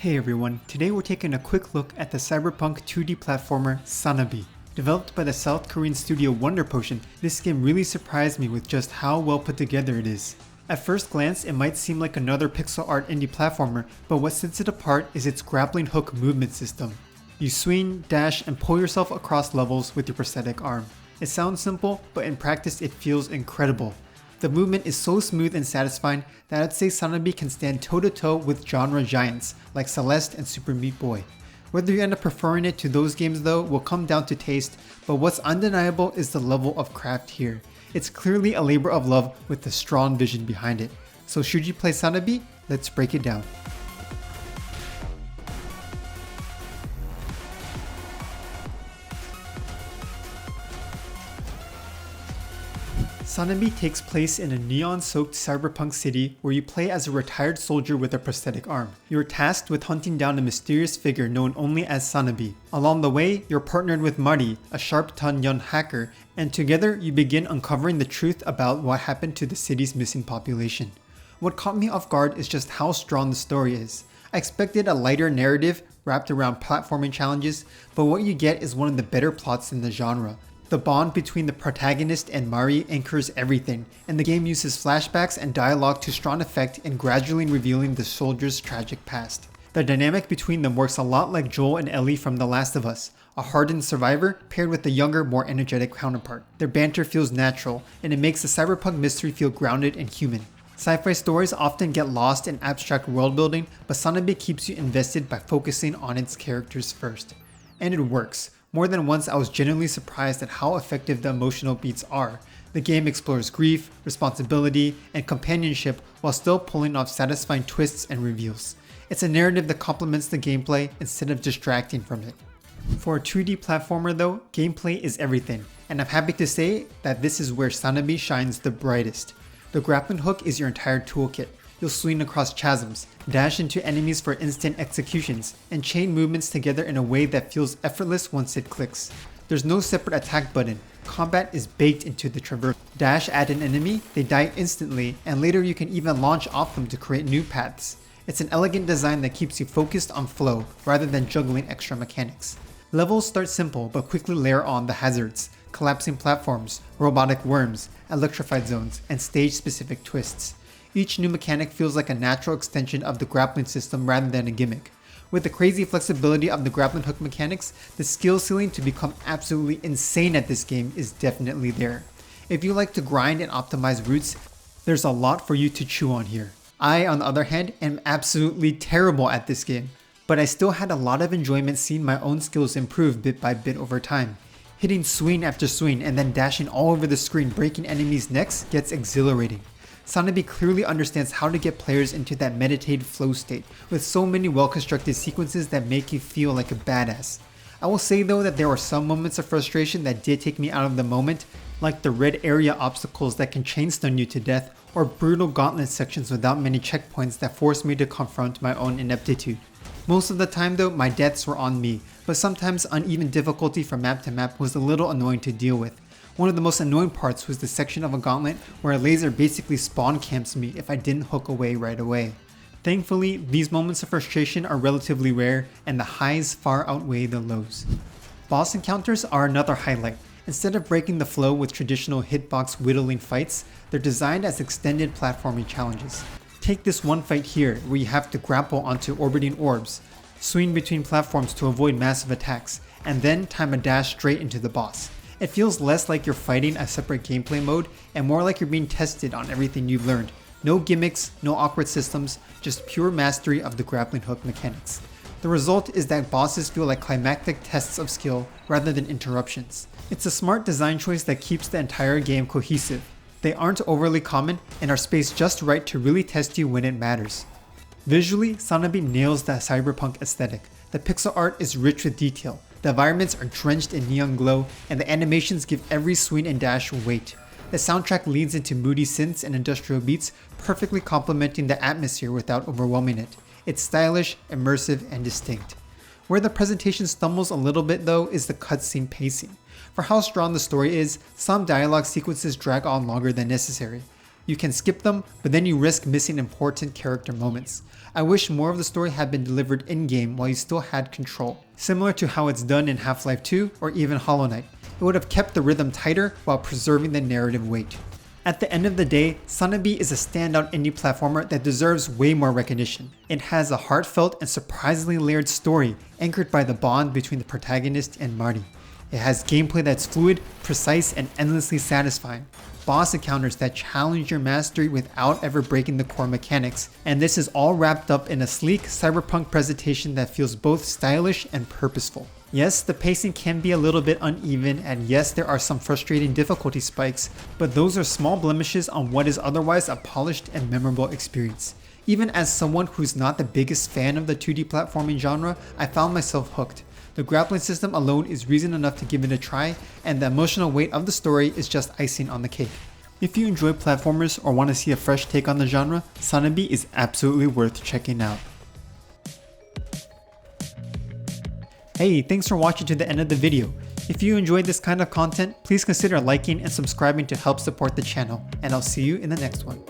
Hey everyone, today we're taking a quick look at the cyberpunk 2D platformer Sanabi. Developed by the South Korean studio Wonder Potion, this game really surprised me with just how well put together it is. At first glance, it might seem like another pixel art indie platformer, but what sets it apart is its grappling hook movement system. You swing, dash, and pull yourself across levels with your prosthetic arm. It sounds simple, but in practice it feels incredible. The movement is so smooth and satisfying that I'd say Sanabi can stand toe-to-toe with genre giants like Celeste and Super Meat Boy. Whether you end up preferring it to those games though will come down to taste, but what's undeniable is the level of craft here. It's clearly a labor of love with a strong vision behind it. So should you play Sanabi? Let's break it down. Sanabi takes place in a neon-soaked cyberpunk city where you play as a retired soldier with a prosthetic arm. You're tasked with hunting down a mysterious figure known only as Sanabi. Along the way, you're partnered with Mari, a sharp-tongued young hacker, and together you begin uncovering the truth about what happened to the city's missing population. What caught me off guard is just how strong the story is. I expected a lighter narrative wrapped around platforming challenges, but what you get is one of the better plots in the genre. The bond between the protagonist and Mari anchors everything, and the game uses flashbacks and dialogue to strong effect in gradually revealing the soldier's tragic past. The dynamic between them works a lot like Joel and Ellie from The Last of Us, a hardened survivor paired with a younger, more energetic counterpart. Their banter feels natural, and it makes the cyberpunk mystery feel grounded and human. Sci-fi stories often get lost in abstract world building, but Sanabi keeps you invested by focusing on its characters first. And it works. More than once I was genuinely surprised at how effective the emotional beats are. The game explores grief, responsibility, and companionship while still pulling off satisfying twists and reveals. It's a narrative that complements the gameplay instead of distracting from it. For a 2D platformer though, gameplay is everything, and I'm happy to say that this is where Sanabi shines the brightest. The grappling hook is your entire toolkit. You'll swing across chasms, dash into enemies for instant executions, and chain movements together in a way that feels effortless once it clicks. There's no separate attack button. Combat is baked into the traverse. Dash at an enemy, they die instantly, and later you can even launch off them to create new paths. It's an elegant design that keeps you focused on flow rather than juggling extra mechanics. Levels start simple but quickly layer on the hazards, collapsing platforms, robotic worms, electrified zones, and stage-specific twists. Each new mechanic feels like a natural extension of the grappling system rather than a gimmick. With the crazy flexibility of the grappling hook mechanics, the skill ceiling to become absolutely insane at this game is definitely there. If you like to grind and optimize routes, there's a lot for you to chew on here. I, on the other hand, am absolutely terrible at this game, but I still had a lot of enjoyment seeing my own skills improve bit by bit over time. Hitting swing after swing and then dashing all over the screen breaking enemies' necks gets exhilarating. Sanabi clearly understands how to get players into that meditative flow state, with so many well-constructed sequences that make you feel like a badass. I will say though that there were some moments of frustration that did take me out of the moment, like the red area obstacles that can chain stun you to death, or brutal gauntlet sections without many checkpoints that forced me to confront my own ineptitude. Most of the time though, my deaths were on me, but sometimes uneven difficulty from map to map was a little annoying to deal with. One of the most annoying parts was the section of a gauntlet where a laser basically spawn camps me if I didn't hook away right away. Thankfully, these moments of frustration are relatively rare and the highs far outweigh the lows. Boss encounters are another highlight. Instead of breaking the flow with traditional hitbox whittling fights, they're designed as extended platforming challenges. Take this one fight here where you have to grapple onto orbiting orbs, swing between platforms to avoid massive attacks, and then time a dash straight into the boss. It feels less like you're fighting a separate gameplay mode and more like you're being tested on everything you've learned. No gimmicks, no awkward systems, just pure mastery of the grappling hook mechanics. The result is that bosses feel like climactic tests of skill rather than interruptions. It's a smart design choice that keeps the entire game cohesive. They aren't overly common and are spaced just right to really test you when it matters. Visually, Sanabi nails that cyberpunk aesthetic. The pixel art is rich with detail. The environments are drenched in neon glow, and the animations give every swing and dash weight. The soundtrack leads into moody synths and industrial beats, perfectly complementing the atmosphere without overwhelming it. It's stylish, immersive, and distinct. Where the presentation stumbles a little bit though is the cutscene pacing. For how strong the story is, some dialogue sequences drag on longer than necessary. You can skip them, but then you risk missing important character moments. I wish more of the story had been delivered in-game while you still had control, similar to how it's done in Half-Life 2 or even Hollow Knight. It would have kept the rhythm tighter while preserving the narrative weight. At the end of the day, Sanabi is a standout indie platformer that deserves way more recognition. It has a heartfelt and surprisingly layered story anchored by the bond between the protagonist and Marty. It has gameplay that's fluid, precise, and endlessly satisfying. Boss encounters that challenge your mastery without ever breaking the core mechanics, and this is all wrapped up in a sleek cyberpunk presentation that feels both stylish and purposeful. Yes, the pacing can be a little bit uneven, and yes, there are some frustrating difficulty spikes, but those are small blemishes on what is otherwise a polished and memorable experience. Even as someone who's not the biggest fan of the 2D platforming genre, I found myself hooked. The grappling system alone is reason enough to give it a try, and the emotional weight of the story is just icing on the cake. If you enjoy platformers or want to see a fresh take on the genre, Sanabi is absolutely worth checking out. Hey, thanks for watching to the end of the video. If you enjoyed this kind of content, please consider liking and subscribing to help support the channel, and I'll see you in the next one.